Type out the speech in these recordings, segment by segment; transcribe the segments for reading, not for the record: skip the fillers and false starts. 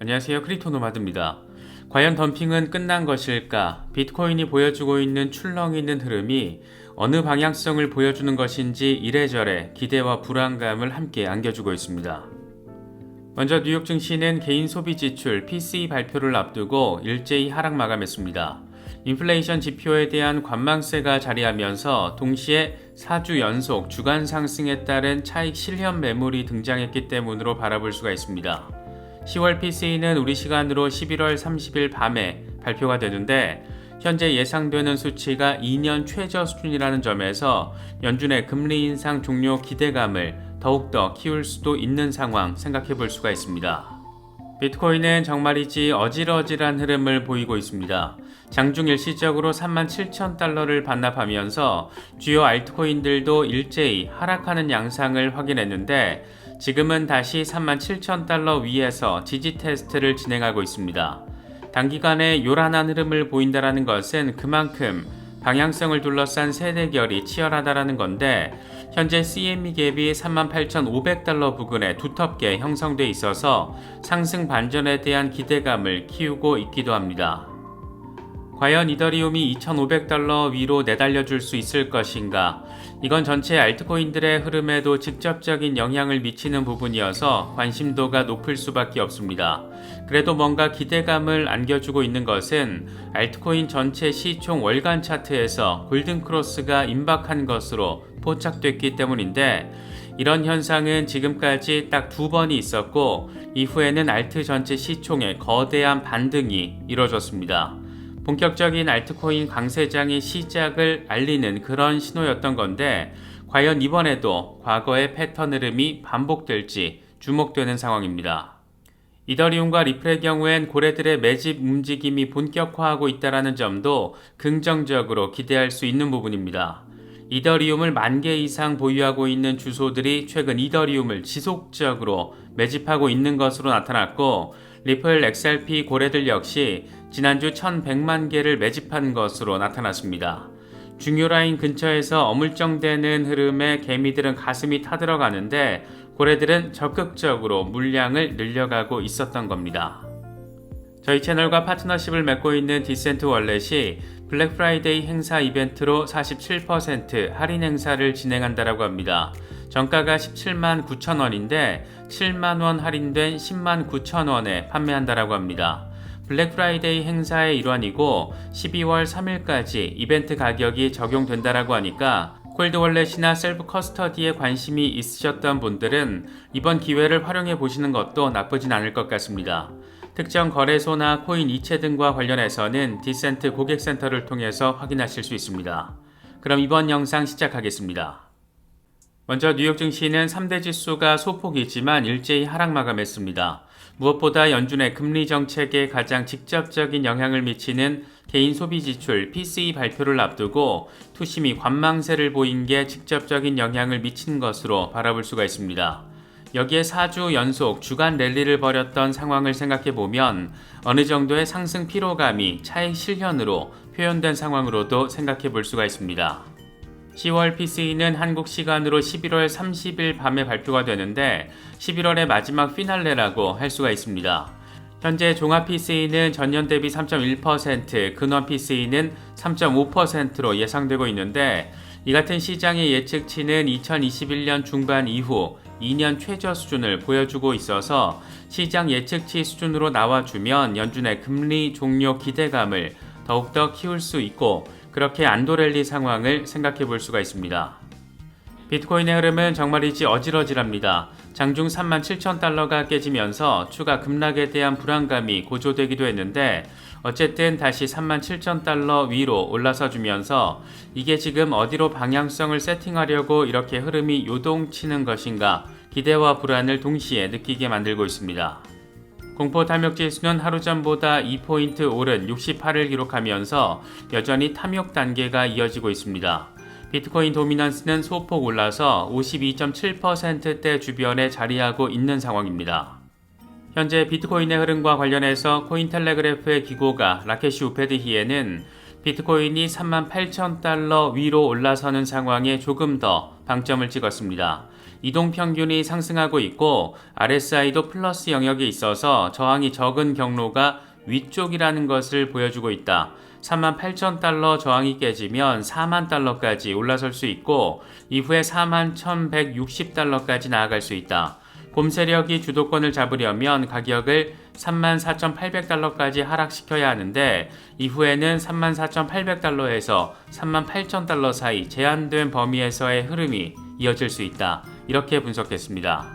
안녕하세요. 크립토노마드입니다. 과연 덤핑은 끝난 것일까? 비트코인이 보여주고 있는 출렁이 있는 흐름이 어느 방향성을 보여주는 것인지 이래저래 기대와 불안감을 함께 안겨주고 있습니다. 먼저 뉴욕 증시는 개인 소비 지출 PCE 발표를 앞두고 일제히 하락 마감했습니다. 인플레이션 지표에 대한 관망세가 자리하면서 동시에 4주 연속 주간 상승에 따른 차익 실현 매물이 등장했기 때문으로 바라볼 수가 있습니다. 10월 PCE는 우리 시간으로 11월 30일 밤에 발표가 되는데 현재 예상되는 수치가 2년 최저 수준이라는 점에서 연준의 금리 인상 종료 기대감을 더욱더 키울 수도 있는 상황 생각해 볼 수가 있습니다. 비트코인은 정말이지 어질어질한 흐름을 보이고 있습니다. 장중 일시적으로 37,000달러를 반납하면서 주요 알트코인들도 일제히 하락하는 양상을 확인했는데 지금은 다시 37,000달러 위에서 지지 테스트를 진행하고 있습니다. 단기간에 요란한 흐름을 보인다는 것은 그만큼 방향성을 둘러싼 세대결이 치열하다는 건데 현재 CME 갭이 38,500달러 부근에 두텁게 형성돼 있어서 상승 반전에 대한 기대감을 키우고 있기도 합니다. 과연 이더리움이 2,500달러 위로 내달려줄 수 있을 것인가? 이건 전체 알트코인들의 흐름에도 직접적인 영향을 미치는 부분이어서 관심도가 높을 수밖에 없습니다. 그래도 뭔가 기대감을 안겨주고 있는 것은 알트코인 전체 시총 월간 차트에서 골든크로스가 임박한 것으로 포착됐기 때문인데 이런 현상은 지금까지 딱 2번이 있었고 이후에는 알트 전체 시총의 거대한 반등이 이뤄졌습니다. 본격적인 알트코인 강세장의 시작을 알리는 그런 신호였던 건데 과연 이번에도 과거의 패턴 흐름이 반복될지 주목되는 상황입니다. 이더리움과 리플의 경우엔 고래들의 매집 움직임이 본격화하고 있다는 점도 긍정적으로 기대할 수 있는 부분입니다. 이더리움을 10,000개 이상 보유하고 있는 주소들이 최근 이더리움을 지속적으로 매집하고 있는 것으로 나타났고 리플 XRP 고래들 역시 지난주 1,100만 개를 매집한 것으로 나타났습니다. 중요 라인 근처에서 어물쩡대는 흐름에 개미들은 가슴이 타들어가는데 고래들은 적극적으로 물량을 늘려가고 있었던 겁니다. 저희 채널과 파트너십을 맺고 있는 디센트 월렛이 블랙 프라이데이 행사 이벤트로 47% 할인 행사를 진행한다고 합니다. 정가가 17만 9천 원인데 7만 원 할인된 10만 9천 원에 판매한다고 합니다. 블랙 프라이데이 행사의 일환이고 12월 3일까지 이벤트 가격이 적용된다고 하니까 콜드 월렛이나 셀프 커스터디에 관심이 있으셨던 분들은 이번 기회를 활용해 보시는 것도 나쁘진 않을 것 같습니다. 특정 거래소나 코인 이체 등과 관련해서는 디센트 고객센터를 통해서 확인하실 수 있습니다. 그럼 이번 영상 시작하겠습니다. 먼저 뉴욕 증시는 3대 지수가 소폭이지만 일제히 하락 마감했습니다. 무엇보다 연준의 금리 정책에 가장 직접적인 영향을 미치는 개인 소비 지출 PCE 발표를 앞두고 투심이 관망세를 보인 게 직접적인 영향을 미친 것으로 바라볼 수가 있습니다. 여기에 4주 연속 주간 랠리를 벌였던 상황을 생각해보면 어느 정도의 상승 피로감이 차익 실현으로 표현된 상황으로도 생각해볼 수가 있습니다. 10월 PCE는 한국 시간으로 11월 30일 밤에 발표가 되는데 11월의 마지막 피날레라고 할 수가 있습니다. 현재 종합 PCE는 전년 대비 3.1%, 근원 PCE는 3.5%로 예상되고 있는데 이 같은 시장의 예측치는 2021년 중반 이후 2년 최저 수준을 보여주고 있어서 시장 예측치 수준으로 나와주면 연준의 금리 종료 기대감을 더욱더 키울 수 있고 그렇게 안도랠리 상황을 생각해 볼 수가 있습니다. 비트코인의 흐름은 정말이지 어질어질합니다. 장중 37,000달러가 깨지면서 추가 급락에 대한 불안감이 고조되기도 했는데 어쨌든 다시 37,000달러 위로 올라서 주면서 이게 지금 어디로 방향성을 세팅하려고 이렇게 흐름이 요동치는 것인가 기대와 불안을 동시에 느끼게 만들고 있습니다. 공포 탐욕 지수는 하루 전보다 2포인트 오른 68을 기록하면서 여전히 탐욕 단계가 이어지고 있습니다. 비트코인 도미넌스는 소폭 올라서 52.7%대 주변에 자리하고 있는 상황입니다. 현재 비트코인의 흐름과 관련해서 코인텔레그래프의 기고가 라케시 우페드히에는 비트코인이 38,000달러 위로 올라서는 상황에 조금 더 방점을 찍었습니다. 이동평균이 상승하고 있고 RSI도 플러스 영역에 있어서 저항이 적은 경로가 위쪽이라는 것을 보여주고 있다. 38,000달러 저항이 깨지면 4만 달러까지 올라설 수 있고 이후에 41,160달러까지 나아갈 수 있다. 곰 세력이 주도권을 잡으려면 가격을 34,800달러까지 하락시켜야 하는데 이후에는 34,800달러에서 38,000달러 사이 제한된 범위에서의 흐름이 이어질 수 있다. 이렇게 분석했습니다.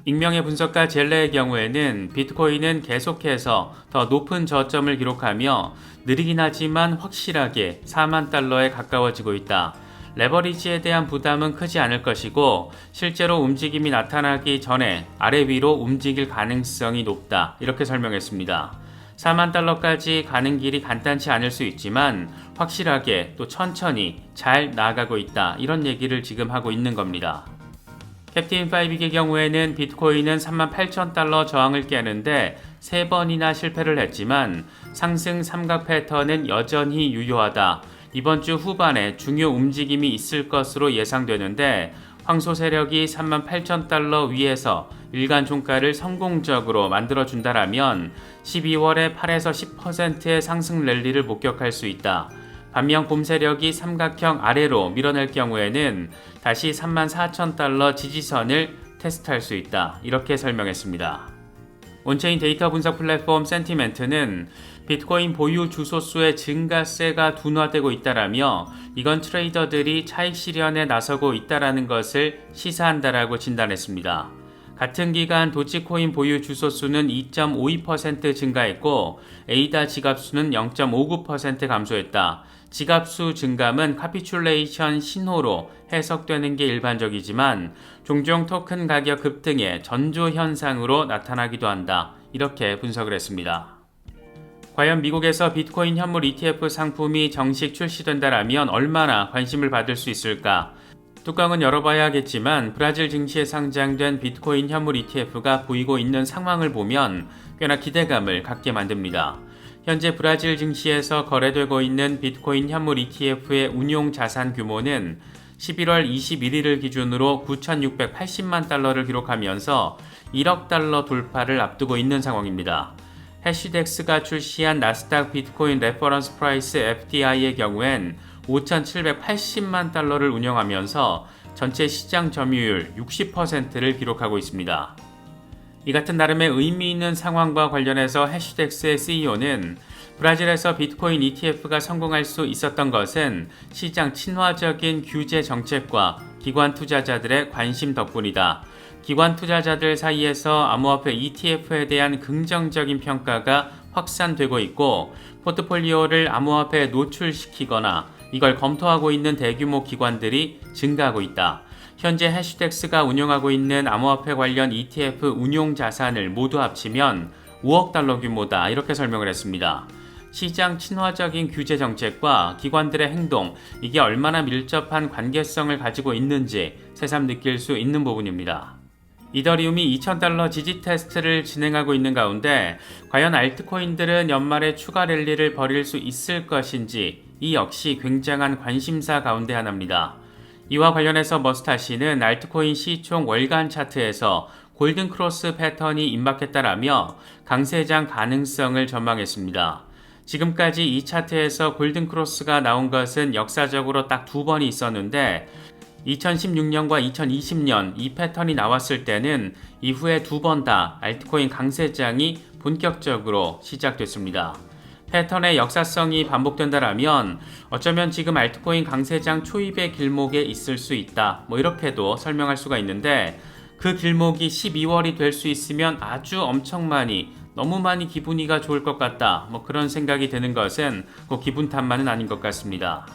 익명의 분석가 젤레의 경우에는 비트코인은 계속해서 더 높은 저점을 기록하며 느리긴 하지만 확실하게 4만 달러에 가까워지고 있다. 레버리지에 대한 부담은 크지 않을 것이고 실제로 움직임이 나타나기 전에 아래 위로 움직일 가능성이 높다. 이렇게 설명했습니다. 4만 달러까지 가는 길이 간단치 않을 수 있지만 확실하게 또 천천히 잘 나아가고 있다. 이런 얘기를 지금 하고 있는 겁니다. 캡틴 파이빅의 경우에는 비트코인은 38,000달러 저항을 깨는데 3번이나 실패를 했지만 상승 삼각 패턴은 여전히 유효하다. 이번 주 후반에 중요 움직임이 있을 것으로 예상되는데 황소 세력이 38,000달러 위에서 일간 종가를 성공적으로 만들어준다라면 12월에 8에서 10%의 상승 랠리를 목격할 수 있다. 반면 곰 세력이 삼각형 아래로 밀어낼 경우에는 다시 34,000달러 지지선을 테스트할 수 있다. 이렇게 설명했습니다. 온체인 데이터 분석 플랫폼 센티멘트는 비트코인 보유 주소수의 증가세가 둔화되고 있다라며 이건 트레이더들이 차익 실현에 나서고 있다라는 것을 시사한다라고 진단했습니다. 같은 기간 도치코인 보유 주소수는 2.52% 증가했고 에이다 지갑수는 0.59% 감소했다. 지갑수 증감은 카피출레이션 신호로 해석되는 게 일반적이지만 종종 토큰 가격 급등의 전조 현상으로 나타나기도 한다. 이렇게 분석을 했습니다. 과연 미국에서 비트코인 현물 ETF 상품이 정식 출시된다라면 얼마나 관심을 받을 수 있을까? 뚜껑은 열어봐야겠지만 브라질 증시에 상장된 비트코인 현물 ETF가 보이고 있는 상황을 보면 꽤나 기대감을 갖게 만듭니다. 현재 브라질 증시에서 거래되고 있는 비트코인 현물 ETF의 운용 자산 규모는 11월 21일을 기준으로 9,680만 달러를 기록하면서 1억 달러 돌파를 앞두고 있는 상황입니다. 해시덱스가 출시한 나스닥 비트코인 레퍼런스 프라이스 FDI의 경우엔 5,780만 달러를 운영하면서 전체 시장 점유율 60%를 기록하고 있습니다. 이 같은 나름의 의미 있는 상황과 관련해서 해시덱스의 CEO는 브라질에서 비트코인 ETF가 성공할 수 있었던 것은 시장 친화적인 규제 정책과 기관 투자자들의 관심 덕분이다. 기관 투자자들 사이에서 암호화폐 ETF에 대한 긍정적인 평가가 확산되고 있고 포트폴리오를 암호화폐에 노출시키거나 이걸 검토하고 있는 대규모 기관들이 증가하고 있다. 현재 해시덱스가 운영하고 있는 암호화폐 관련 ETF 운용 자산을 모두 합치면 5억 달러 규모다. 이렇게 설명을 했습니다. 시장 친화적인 규제 정책과 기관들의 행동, 이게 얼마나 밀접한 관계성을 가지고 있는지 새삼 느낄 수 있는 부분입니다. 이더리움이 2,000달러 지지 테스트를 진행하고 있는 가운데 과연 알트코인들은 연말에 추가 랠리를 벌일 수 있을 것인지 이 역시 굉장한 관심사 가운데 하나입니다. 이와 관련해서 머스타시는 알트코인 시총 월간 차트에서 골든크로스 패턴이 임박했다라며 강세장 가능성을 전망했습니다. 지금까지 이 차트에서 골든크로스가 나온 것은 역사적으로 딱 2번이 있었는데 2016년과 2020년 이 패턴이 나왔을 때는 이후에 2번 다 알트코인 강세장이 본격적으로 시작됐습니다. 패턴의 역사성이 반복된다라면 어쩌면 지금 알트코인 강세장 초입의 길목에 있을 수 있다. 이렇게도 설명할 수가 있는데 그 길목이 12월이 될 수 있으면 아주 엄청 너무 많이 기분이가 좋을 것 같다. 그런 생각이 드는 것은 기분 탓만은 아닌 것 같습니다.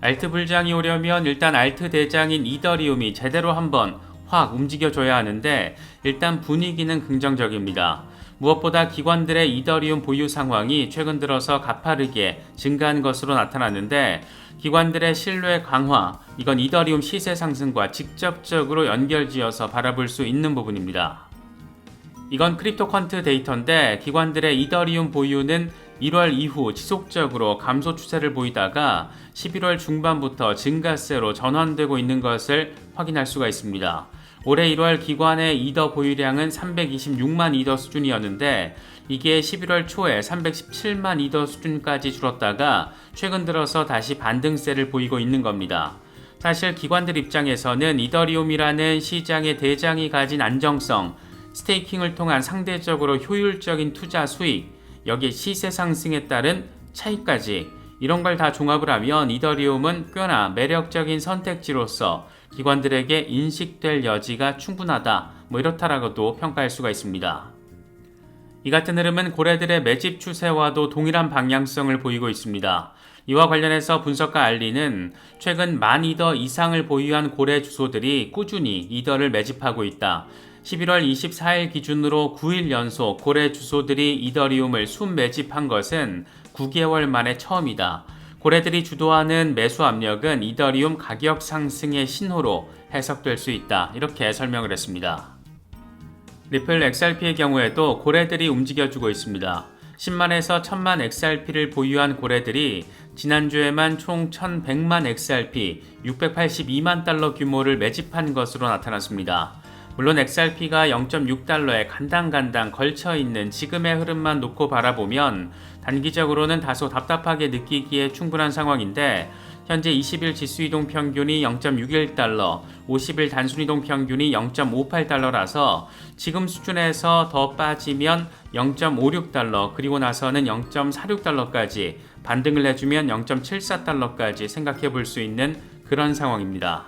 알트 불장이 오려면 일단 알트 대장인 이더리움이 제대로 한번 확 움직여줘야 하는데 일단 분위기는 긍정적입니다. 무엇보다 기관들의 이더리움 보유 상황이 최근 들어서 가파르게 증가한 것으로 나타났는데 기관들의 신뢰 강화, 이건 이더리움 시세 상승과 직접적으로 연결지어서 바라볼 수 있는 부분입니다. 이건 크립토컨트 데이터인데 기관들의 이더리움 보유는 1월 이후 지속적으로 감소 추세를 보이다가 11월 중반부터 증가세로 전환되고 있는 것을 확인할 수가 있습니다. 올해 1월 기관의 이더 보유량은 326만 이더 수준이었는데 이게 11월 초에 317만 이더 수준까지 줄었다가 최근 들어서 다시 반등세를 보이고 있는 겁니다. 사실 기관들 입장에서는 이더리움이라는 시장의 대장이 가진 안정성, 스테이킹을 통한 상대적으로 효율적인 투자 수익, 여기에 시세 상승에 따른 차이까지 이런 걸 다 종합을 하면 이더리움은 꽤나 매력적인 선택지로서 기관들에게 인식될 여지가 충분하다, 이렇다라고도 평가할 수가 있습니다. 이 같은 흐름은 고래들의 매집 추세와도 동일한 방향성을 보이고 있습니다. 이와 관련해서 분석가 알리는 최근 10,000이더 이상을 보유한 고래 주소들이 꾸준히 이더를 매집하고 있다. 11월 24일 기준으로 9일 연속 고래 주소들이 이더리움을 순매집한 것은 9개월 만에 처음이다. 고래들이 주도하는 매수 압력은 이더리움 가격 상승의 신호로 해석될 수 있다. 이렇게 설명을 했습니다. 리플 XRP의 경우에도 고래들이 움직여주고 있습니다. 10만에서 1000만 XRP를 보유한 고래들이 지난주에만 총 1100만 XRP, 682만 달러 규모를 매집한 것으로 나타났습니다. 물론 XRP가 0.6달러에 간당간당 걸쳐있는 지금의 흐름만 놓고 바라보면 단기적으로는 다소 답답하게 느끼기에 충분한 상황인데 현재 20일 지수이동 평균이 0.61달러, 50일 단순이동 평균이 0.58달러라서 지금 수준에서 더 빠지면 0.56달러, 그리고 나서는 0.46달러까지 반등을 해주면 0.74달러까지 생각해 볼 수 있는 그런 상황입니다.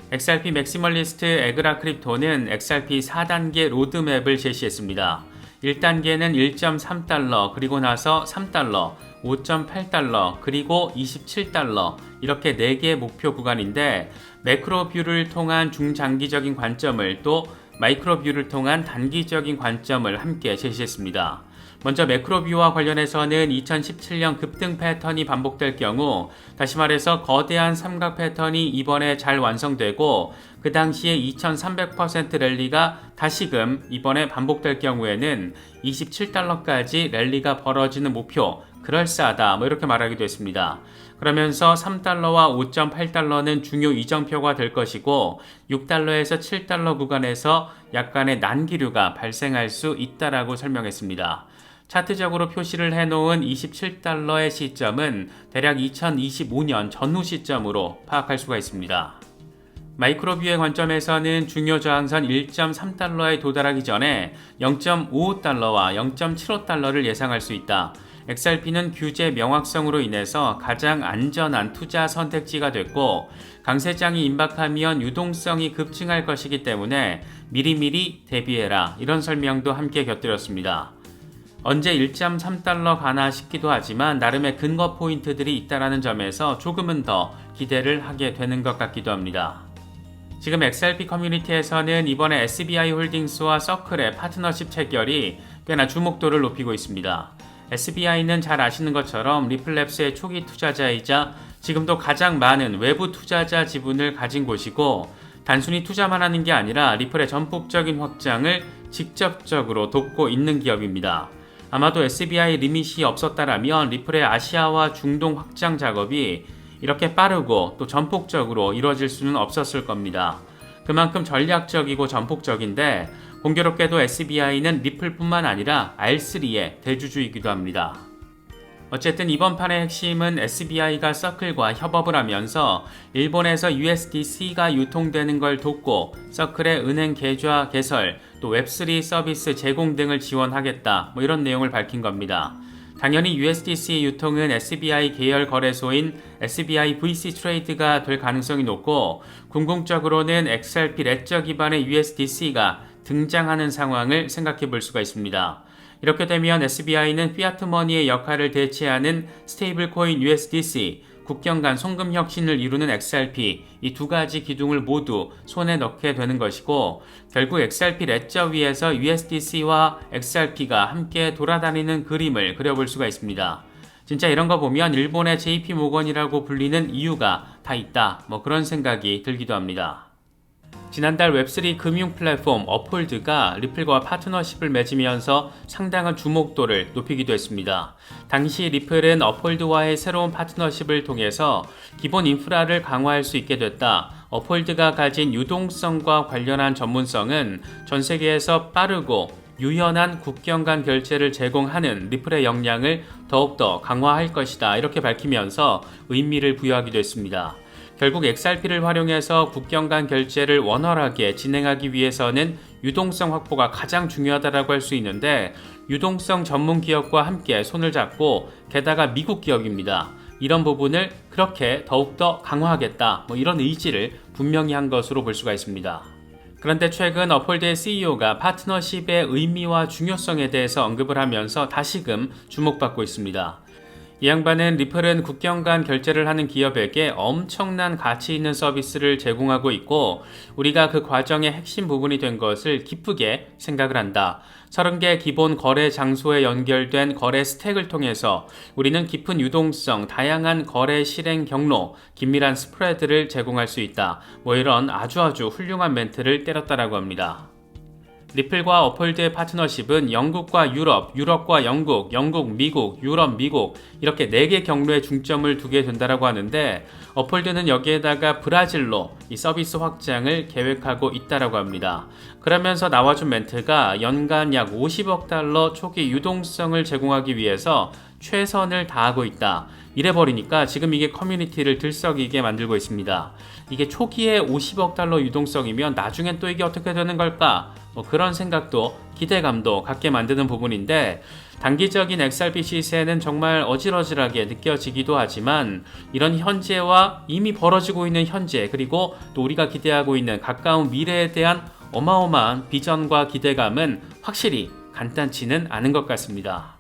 XRP 맥시멀리스트 에그라 크립토는 XRP 4단계 로드맵을 제시했습니다. 1단계는 1.3달러, 그리고 나서 3달러, 5.8달러, 그리고 27달러, 이렇게 4개의 목표 구간인데 매크로 뷰를 통한 중장기적인 관점을 또 마이크로 뷰를 통한 단기적인 관점을 함께 제시했습니다. 먼저 매크로 뷰와 관련해서는 2017년 급등 패턴이 반복될 경우, 다시 말해서 거대한 삼각 패턴이 이번에 잘 완성되고 그 당시에 2300% 랠리가 다시금 이번에 반복될 경우에는 27달러까지 랠리가 벌어지는 목표, 그럴싸하다, 이렇게 말하기도 했습니다. 그러면서 3달러와 5.8달러는 중요 이정표가 될 것이고 6달러에서 7달러 구간에서 약간의 난기류가 발생할 수 있다라고 설명했습니다. 차트적으로 표시를 해놓은 27달러의 시점은 대략 2025년 전후 시점으로 파악할 수가 있습니다. 마이크로뷰의 관점에서는 중요 저항선 1.3달러에 도달하기 전에 0.55달러와 0.75달러를 예상할 수 있다. XRP는 규제 명확성으로 인해서 가장 안전한 투자 선택지가 됐고 강세장이 임박하면 유동성이 급증할 것이기 때문에 미리미리 대비해라, 이런 설명도 함께 곁들였습니다. 언제 1.3달러 가나 싶기도 하지만 나름의 근거 포인트들이 있다는 점에서 조금은 더 기대를 하게 되는 것 같기도 합니다. 지금 XRP 커뮤니티에서는 이번에 SBI 홀딩스와 서클의 파트너십 체결이 꽤나 주목도를 높이고 있습니다. SBI는 잘 아시는 것처럼 리플랩스의 초기 투자자이자 지금도 가장 많은 외부 투자자 지분을 가진 곳이고 단순히 투자만 하는 게 아니라 리플의 전폭적인 확장을 직접적으로 돕고 있는 기업입니다. 아마도 SBI 리밋이 없었다라면 리플의 아시아와 중동 확장 작업이 이렇게 빠르고 또 전폭적으로 이루어질 수는 없었을 겁니다. 그만큼 전략적이고 전폭적인데 공교롭게도 SBI는 리플뿐만 아니라 R3의 대주주이기도 합니다. 어쨌든 이번 판의 핵심은 SBI가 서클과 협업을 하면서 일본에서 USDC가 유통되는 걸 돕고 서클의 은행 계좌 개설, 또 웹3 서비스 제공 등을 지원하겠다, 이런 내용을 밝힌 겁니다. 당연히 USDC 유통은 SBI 계열 거래소인 SBI VC 트레이드가 될 가능성이 높고 궁극적으로는 XRP 레저 기반의 USDC가 등장하는 상황을 생각해 볼 수가 있습니다. 이렇게 되면 SBI는 피아트 머니의 역할을 대체하는 스테이블 코인 USDC, 국경 간 송금 혁신을 이루는 XRP, 이 두 가지 기둥을 모두 손에 넣게 되는 것이고 결국 XRP 레저 위에서 USDC와 XRP가 함께 돌아다니는 그림을 그려볼 수가 있습니다. 진짜 이런 거 보면 일본의 JP 모건이라고 불리는 이유가 다 있다, 그런 생각이 들기도 합니다. 지난달 웹3 금융 플랫폼 업홀드가 리플과 파트너십을 맺으면서 상당한 주목도를 높이기도 했습니다. 당시 리플은 업홀드와의 새로운 파트너십을 통해서 기본 인프라를 강화할 수 있게 됐다. 업홀드가 가진 유동성과 관련한 전문성은 전 세계에서 빠르고 유연한 국경 간 결제를 제공하는 리플의 역량을 더욱더 강화할 것이다. 이렇게 밝히면서 의미를 부여하기도 했습니다. 결국 XRP를 활용해서 국경 간 결제를 원활하게 진행하기 위해서는 유동성 확보가 가장 중요하다고 할 수 있는데, 유동성 전문 기업과 함께 손을 잡고, 게다가 미국 기업입니다. 이런 부분을 그렇게 더욱더 강화하겠다, 이런 의지를 분명히 한 것으로 볼 수가 있습니다. 그런데 최근 업홀드의 CEO가 파트너십의 의미와 중요성에 대해서 언급을 하면서 다시금 주목받고 있습니다. 이 양반은 리플은 국경 간 결제를 하는 기업에게 엄청난 가치 있는 서비스를 제공하고 있고, 우리가 그 과정의 핵심 부분이 된 것을 기쁘게 생각을 한다. 30개 기본 거래 장소에 연결된 거래 스택을 통해서 우리는 깊은 유동성, 다양한 거래 실행 경로, 긴밀한 스프레드를 제공할 수 있다. 이런 아주 훌륭한 멘트를 때렸다라고 합니다. 리플과 업홀드의 파트너십은 영국과 유럽, 유럽과 영국, 영국, 미국, 유럽, 미국 이렇게 4개 경로에 중점을 두게 된다고 하는데, 업홀드는 여기에다가 브라질로 이 서비스 확장을 계획하고 있다고 합니다. 그러면서 나와준 멘트가 연간 약 50억 달러 초기 유동성을 제공하기 위해서 최선을 다하고 있다. 이래버리니까 지금 이게 커뮤니티를 들썩이게 만들고 있습니다. 이게 초기에 50억 달러 유동성이면 나중엔 또 이게 어떻게 되는 걸까? 그런 생각도 기대감도 갖게 만드는 부분인데, 단기적인 XRP 시세는 정말 어질어질하게 느껴지기도 하지만, 이런 현재와 이미 벌어지고 있는 현재, 그리고 또 우리가 기대하고 있는 가까운 미래에 대한 어마어마한 비전과 기대감은 확실히 간단치는 않은 것 같습니다.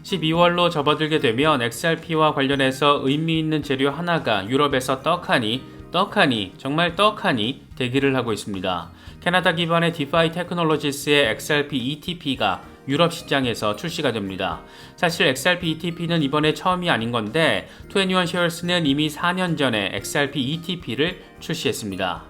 12월로 접어들게 되면 XRP와 관련해서 의미 있는 재료 하나가 유럽에서 떡하니 정말 떡하니 대기를 하고 있습니다. 캐나다 기반의 디파이 테크놀로지스의 XRP ETP가 유럽 시장에서 출시가 됩니다. 사실 XRP ETP는 이번에 처음이 아닌 건데, 21shares는 이미 4년 전에 XRP ETP를 출시했습니다.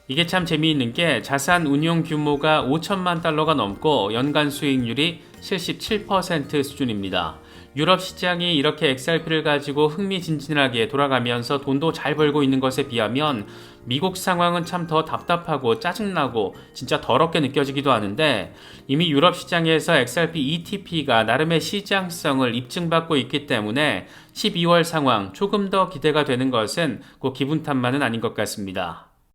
이게 참 재미있는 게 자산 운용 규모가 5천만 달러가 넘고 연간 수익률이 77% 수준입니다. 유럽 시장이 이렇게 XRP를 가지고 흥미진진하게 돌아가면서 돈도 잘 벌고 있는 것에 비하면 미국 상황은 참 더 답답하고 짜증나고 진짜 더럽게 느껴지기도 하는데, 이미 유럽 시장에서 XRP ETP가 나름의 시장성을 입증받고 있기 때문에 12월 상황 조금 더 기대가 되는 것은 꼭 기분 탓만은 아닌 것 같습니다.